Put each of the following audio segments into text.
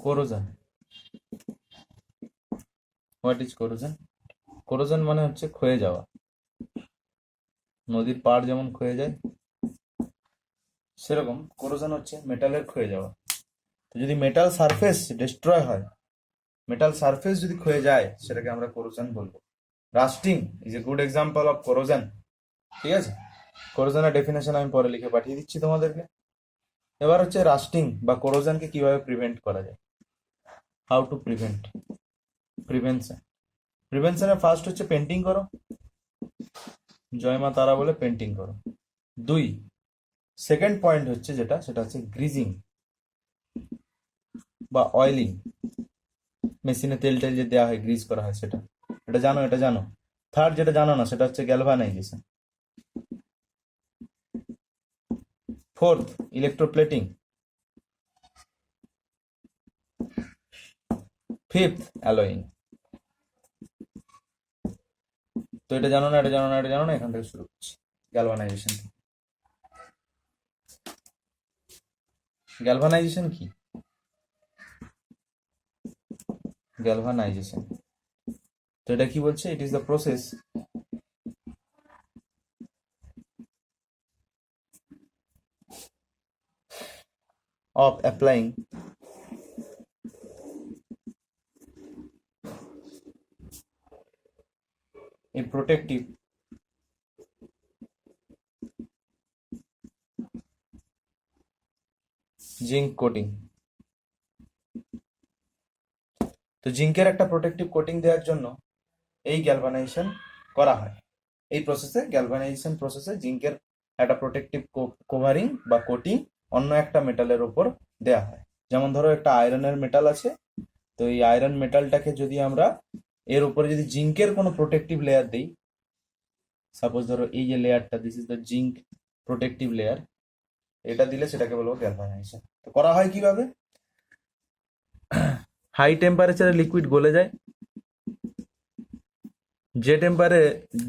কোরোজন। What is কোরোজন? কোরোজন মানে হচ্ছে ক্ষয়ে যাওয়া। নদীর পাড় যেমন ক্ষয়ে যায়, সেরকম কোরোজন হচ্ছে মেটালের ক্ষয়ে যাওয়া। তো যদি মেটাল সারফেস ডিস্ট্রয় হয়, মেটাল সারফেস যদি ক্ষয়ে যায়, সেটাকে আমরা কোরোজন বলবো। Rusting is a good example of corrosion. ঠিক আছে, কোরোজনের ডেফিনেশন আমি পরে লিখে পাঠিয়ে দিচ্ছি তোমাদেরকে। এবার হচ্ছে রাস্টিং বা কোরোজনকে কিভাবে প্রিভেন্ট করা যায়। How to prevent, prevention. প্রিভেনশনের ফার্স্ট হচ্ছে পেন্টিং করো, জয় মা তারা বলে পেন্টিং করো। দুই, সেকেন্ড পয়েন্ট হচ্ছে যেটা, সেটা হচ্ছে গ্রিজিং বা অয়েলিং। মেশিনে তেল টেল যে দেওয়া হয়, গ্রিজ করা হয়, সেটা, এটা জানো, এটা জানো। থার্ড যেটা জানো না, সেটা হচ্ছে galvanisation. Fourth, electroplating. Fifth, allowing. তো এটা জানো না, এটা জানো না, এটা জানো না, এখান থেকে শুরু করছি। গ্যালভানাইজেশন। গ্যালভানাইজেশন কি? গ্যালভানাইজেশন, তো এটা কি বলছে? It is the process of applying a protective zinc coating। তো জিঙ্কের একটা প্রোটেক্টিভ কোটিং দেওয়ার জন্য এই গ্যালভানাইজেশন করা হয়। এই প্রসেসে, গ্যালভানাইজেশন প্রসেসে জিঙ্কের একটা প্রোটেক্টিভ কভারিং বা কোটিং অন্য একটা মেটালের উপর দেয়া হয়। যেমন ধরো একটা আয়রনের মেটাল আছে, তো এই আয়রন মেটালটাকে যদি আমরা এর উপরে যদি জিঙ্কের কোনো প্রোটেক্টিভ লেয়ার দিই, সাপোজ ধরো এই যে লেয়ারটা, this is the zinc protective layer, এটা দিলে সেটাকে বলবো গ্যালভানাইজেশন। তো করা হয় কিভাবে? হাই টেম্পারেচারে লিকুইড গলে যায়।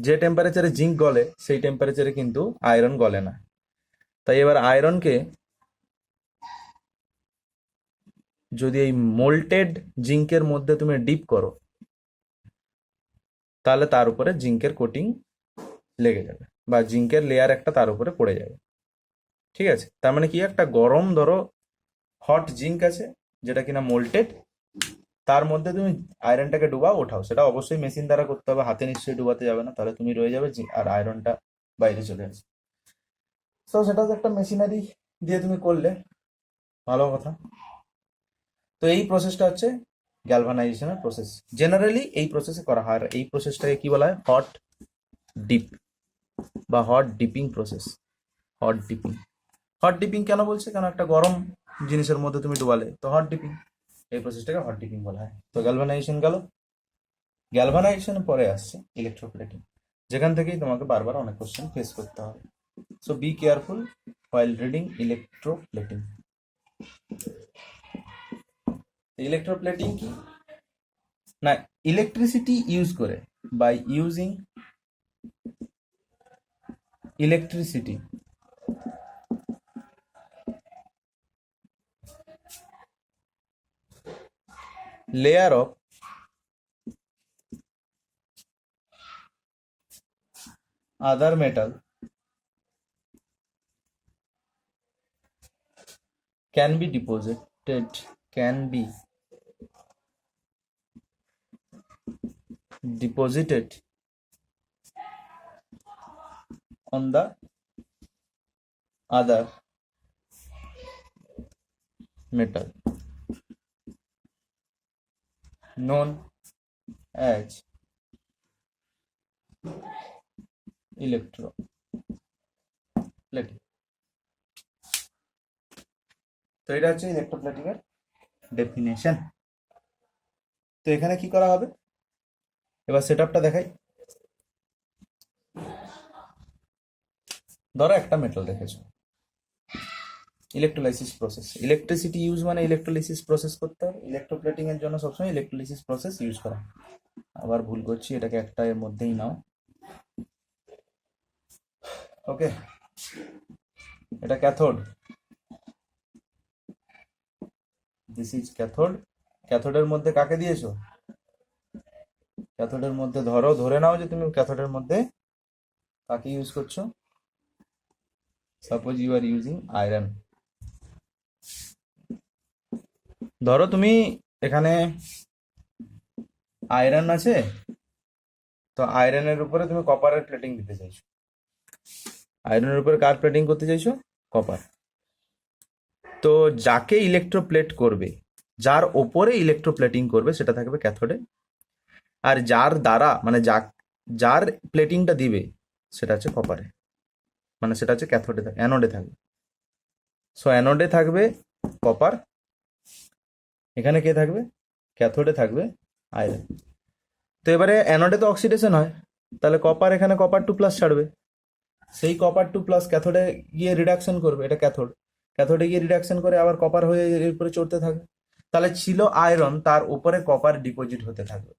যে টেম্পারেচারে জিঙ্ক গলে, সেই টেম্পারেচারে কিন্তু আয়রন গলে না। তাই এবার আয়রনকে যদি এই মোল্টেড জিঙ্কের মধ্যে তুমি ডিপ করো, তাহলে তার উপরে জিঙ্কের কোটিং লেগে যাবে, বা জিঙ্কের লেয়ার একটা তার উপরে পড়ে যাবে। ঠিক আছে, তার মানে কি, একটা গরম ধরো হট জিঙ্ক আছে, যেটা কিনা মোল্টেড, তার মধ্যে তুমি আয়রনটাকে ডুবাও, ওঠাও, সেটা অবশ্যই মেশিন দ্বারা করতে হবে, হাতে নিশ্চয়ই ডুবাতে যাবে না, তাহলে তুমি রয়ে যাবে আর আয়রনটা বাইরে চলে আসবে। তো সেটা হচ্ছে একটা মেশিনারি দিয়ে তুমি করলে ভালো কথা। তো এই প্রসেসটা হচ্ছে গ্যালভানাইজেশনের প্রসেস। জেনারেলি এই প্রসেসে করা হয়, আর এই প্রসেসটাকে কি বলা হয়? হট ডিপ বা hot dipping process. Hot dipping, hot dipping কেন বলছে? কেন একটা গরম জিনিসের মধ্যে তুমি ডুবালে, তো হট ডিপিং, এই প্রসেসটাকে হট ডিপিং বলা হয়। তো গ্যালভানাইজেশন গেল। গ্যালভানাইজেশনের পরে আসছে ইলেকট্রোপ্লেটিং, যেখান থেকেই তোমাকে বারবার অনেক কোশ্চেন ফেস করতে হবে। So be careful while reading electroplating. Electroplating কি না? ইলেকট্রিসিটি ইউজ করে, by using electricity, layer of other metal can be deposited, can be deposited on the other metal known as electroplating। তো এটা হচ্ছে electroplating এর definition. তো এখানে কি করা হবে, এবার সেটআপটা দেখাই। ধরো একটা মেটাল রেখেছো, ইলেকট্রোলাইসিস প্রসেস, ইলেকট্রিসিটি ইউজ মানে ইলেকট্রোলাইসিস প্রসেস করতে হবে। ইলেকট্রোপ্লেটিং এর জন্য সবসময় ইলেকট্রোলাইসিস প্রসেস ইউজ করা। আবার ভুল করছি, এটাকে একটা এর মধ্যেই নাও। ওকে, এটা ক্যাথোড, দিস ইজ ক্যাথোড। ক্যাথোডের মধ্যে কাকে দিয়েছো? ক্যাথোডের মধ্যে ধরে নাও যে তুমি ক্যাথোডের মধ্যে কাকে ইউজ করছো। Suppose you are using iron. ধরো তুমি এখানে আয়রন আছে, তো আয়রনের উপরে তুমি কপারের প্লেটিং দিতে চাইছো। আয়রনের উপরে কার প্লেটিং করতে চাইছো? কপার। তো যাকে ইলেকট্রোপ্লেট করবে, যার ওপরে ইলেকট্রোপ্লেটিং করবে সেটা থাকবে ক্যাথোডে, আর যার দ্বারা মানে যার প্লেটিংটা দিবে সেটা হচ্ছে কপারে, মানে সেটা হচ্ছে ক্যাথোডে, অ্যানোডে থাকবে। সো অ্যানোডে থাকবে কপার, এখানে কে থাকবে? ক্যাথোডে থাকবে আয়রন। তো এবারে অ্যানোডে তো অক্সিডেশন হয়, তাহলে কপার এখানে কপার 2+ ছাড়বে, সেই কপার 2+ ক্যাথোডে গিয়ে রিডাকশন করবে, এটা ক্যাথোড। ক্যাথোডে গিয়ে রিডাকশন করে আবার কপার হয়ে এর উপরে চড়তে থাকবে। তাহলে ছিল আয়রন, তার উপরে কপার ডিপোজিট হতে থাকবে।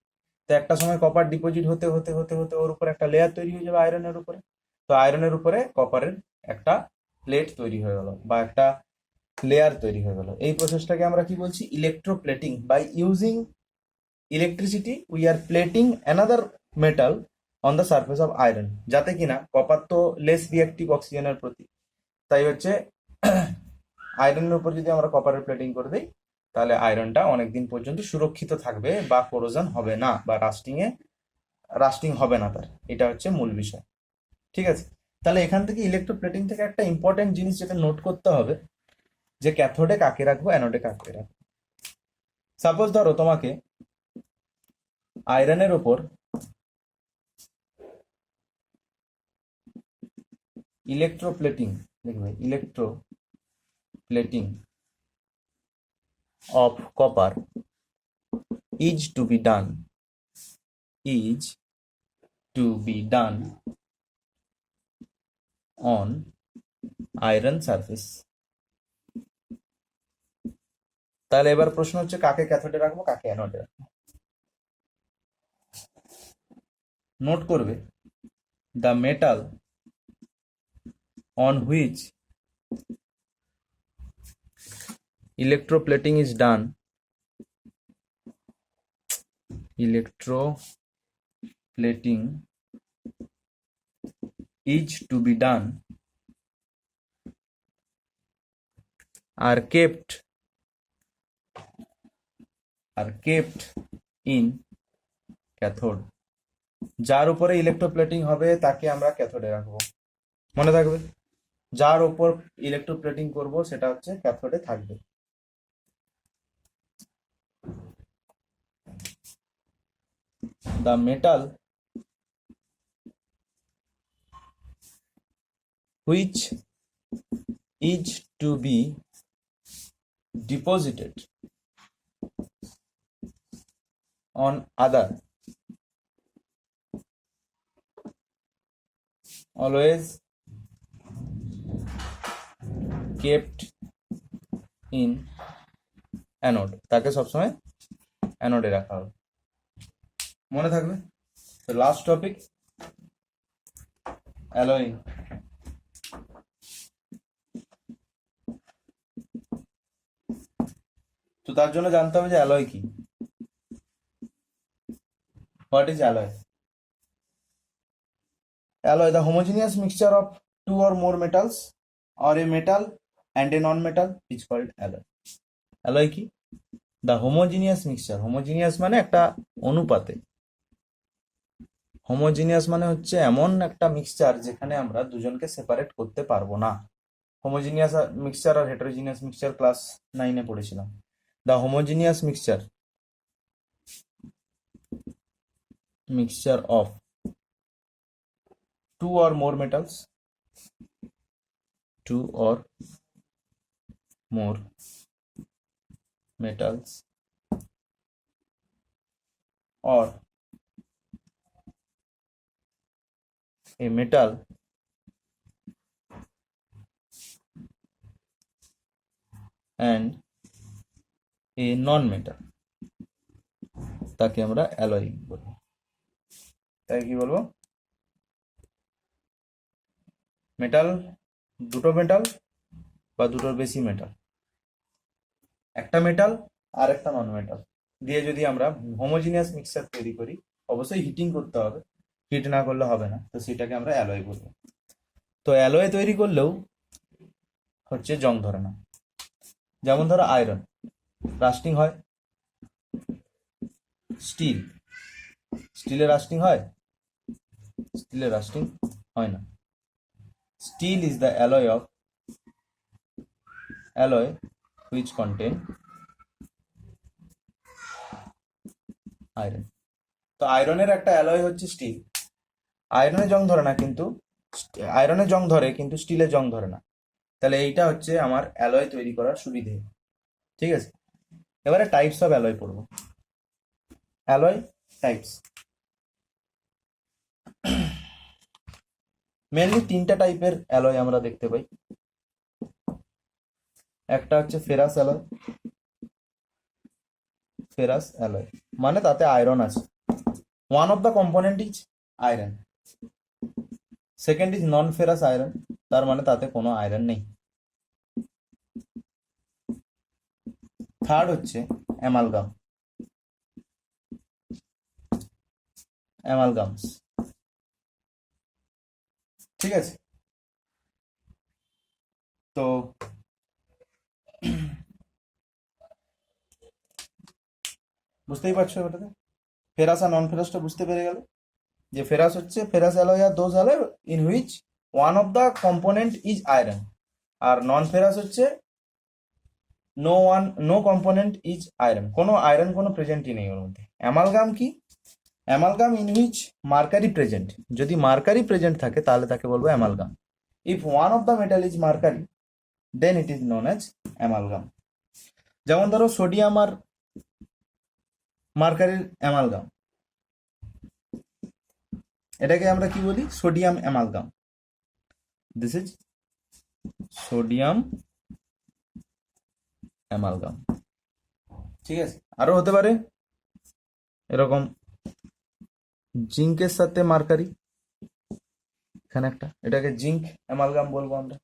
তো একটা সময় কপার ডিপোজিট হতে হতে হতে হতে ওর উপরে একটা লেয়ার তৈরি হয়ে যাবে আয়রনের উপরে। তো আয়রনের উপরে কপারের একটা প্লেট তৈরি হয়ে গেল বা একটা লেয়ার তৈরি হয়ে গেল। এই প্রসেসটাকে আমরা কি বলছি? Electroplating. By using electricity we are plating another metal on the surface of iron, যাতে কিনা কপার তো লেস রিয়াক্টিভ অক্সিজেনের প্রতি, তাই হচ্ছে আয়রনের উপর যদি আমরা কপারের প্লেটিং করে দিই তাহলে আয়রনটা অনেকদিন পর্যন্ত সুরক্ষিত থাকবে বা কোরোশন হবে না বা রাস্টিং হবে না তার। এটা হচ্ছে মূল বিষয়। ঠিক আছে, তাহলে এখান থেকে ইলেকট্রোপ্লেটিং থেকে একটা ইম্পর্টেন্ট জিনিস যেটা নোট করতে হবে, যে ক্যাথোডে কাকে রাখবো, অ্যানোডে কাকে রাখবো। সাপোজ ধরো তোমাকে আয়রনের ওপর ইলেকট্রোপ্লেটিং, দেখবে electroplating of copper is to be done on iron surface। তাহলে এবার প্রশ্ন হচ্ছে কাকে ক্যাথোডে রাখবো, কাকে অ্যানোডে রাখবো। নোট করবে, the metal on which electroplating is done are kept in cathode। যার উপরে ইলেকট্রোপ্লেটিং হবে তাকে আমরা ক্যাথোডে রাখবো। মনে থাকবে, যার উপর ইলেকট্রোপ্লেটিং করব সেটা হচ্ছে ক্যাথোডে থাকবে। The metal which is to be deposited on other always kept in anode, তাকে সবসময় অ্যানোডে রাখা হবে। মনে থাকবে। তো লাস্ট টপিক অ্যালয়িং। তো তার জন্য জানতে হবে যে অ্যালয় কি। What is alloy? Alloy, the homogeneous mixture of two or more metals or a metal and a non-metal is called alloy. Alloy কি? The homogeneous mixture, homogeneous মানে একটা অনুপাতে, হোমোজিনিয়াস মানে হচ্ছে এমন একটা মিক্সচার যেখানে আমরা দুজনকে সেপারেট করতে পারবো না। হোমোজিনিয়াস মিক্সচার আর হেটারোজিনিয়াস মিক্সচার ক্লাস 9-এ পড়েছিলাম। The homogeneous mixture of two or more metals or a metal and a non-metal, তাকে আমরা অ্যালয়িং বলবো। তাই কি বলবো? মেটাল, দুটো মেটাল বা দুটোর বেশি মেটাল একটা মেটাল আর একটা নন মেটাল দিয়ে যদি আমরা হোমোজিনিয়াস মিক্সচার তৈরি করি, অবশ্যই হিটিং করতে হবে, হিট না করলে হবে না, তো সেটাকে আমরা অ্যালয় বলবো। তো অ্যালয় তৈরি করলেও হচ্ছে জং ধরে না। যেমন ধরো আয়রন রাস্টিং হয়, স্টিল, স্টিলে রাস্টিং হয়, স্টিলে রাস্টিং হয় না। Steel is the alloy which contain iron. তো আয়রনের একটা অ্যালয় হচ্ছে স্টিল। আয়রনে জং ধরে না, কিন্তু আয়রনে জং ধরে কিন্তু স্টিলে জং ধরে না। তাহলে এইটা হচ্ছে আমার অ্যালয় তৈরি করার সুবিধে। ঠিক আছে, এবারে টাইপস অফ অ্যালয় পড়বো। অ্যালয় টাইপস মেনলি তিনটা টাইপের অ্যালয় আমরা দেখতে পাই। একটা হচ্ছে ফেরাস অ্যালয়। ফেরাস অ্যালয় মানে তাতে আয়রন আছে, one of the component is iron. Second is non ferrous iron, তার মানে তাতে কোনো আয়রন নেই। থার্ড হচ্ছে অ্যামালগাম, অ্যামালগামস। ঠিক আছে, তো বুঝতেই পারছো এটাতে ফেরাস আর নন ফেরাসটা বুঝতে পেরে গেল যে ফেরাস হচ্ছে ফেরাস অ্যালয় আর those alloy in which one of the component is iron, আর নন ফেরাস হচ্ছে নো কম্পোনেন্ট ইজ আয়রন, কোনো আয়রন কোনো প্রেজেন্টই নেই ওর মধ্যে। অ্যামালগাম কি? Amalgam in which mercury present, যদি মার্কারি প্রেজেন্ট থাকে তাহলে তাকে বলবো amalgam. If one of the metal is mercury then it is known as amalgam. যেমন ধরো সোডিয়াম আর মার্কারির অ্যামালগাম, এটাকে আমরা কি বলি? Sodium amalgam. This is sodium amalgam. ঠিক আছে, আরো হতে পারে এরকম জিঙ্কের সাথে মার্কারি, এখানে একটা, এটাকে জিঙ্ক অ্যামালগাম বলবো আমরা।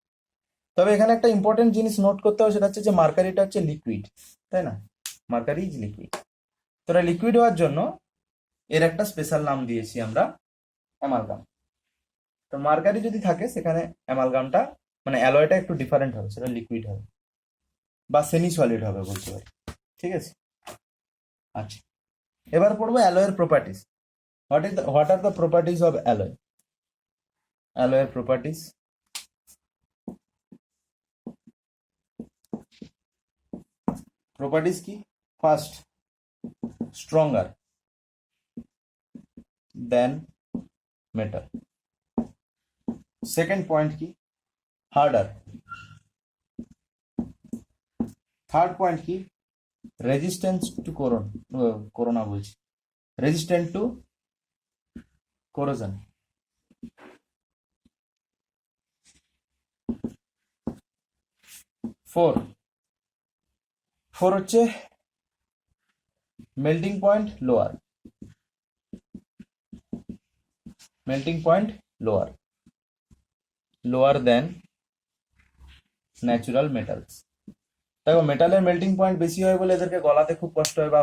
তবে এখানে একটা ইম্পর্টেন্ট জিনিস নোট করতে হবে, সেটা হচ্ছে যে মার্কারিটা হচ্ছে লিকুইড, তাই না? Mercury is liquid. তোরা লিকুইড হওয়ার জন্য এর একটা স্পেশাল নাম দিয়েছি আমরা অ্যামালগাম। তো মার্কারি যদি থাকে সেখানে অ্যামালগামটা মানে অ্যালয়টা একটু ডিফারেন্ট হবে, সেটা লিকুইড হবে বা সেমি সলিড হবে বলতে পারি। ঠিক আছে, আচ্ছা এবার পড়বো অ্যালয়ের properties. What are the properties of alloy? অ্যালয়ের প্রপার্টিজ, প্রপার্টিজ কি? First, stronger than metal. Second point কি? হার্ডার। থার্ড পয়েন্ট কি? রেজিস্ট্যান্স টু করোনা বলছি, রেজিস্ট্যান্ট টু corrosion। ফোর হচ্ছে melting point lower, melting point lower than natural metals. দেখো মেটালের melting point বেশি হয় বলে এদেরকে গলাতে খুব কষ্ট হয় বা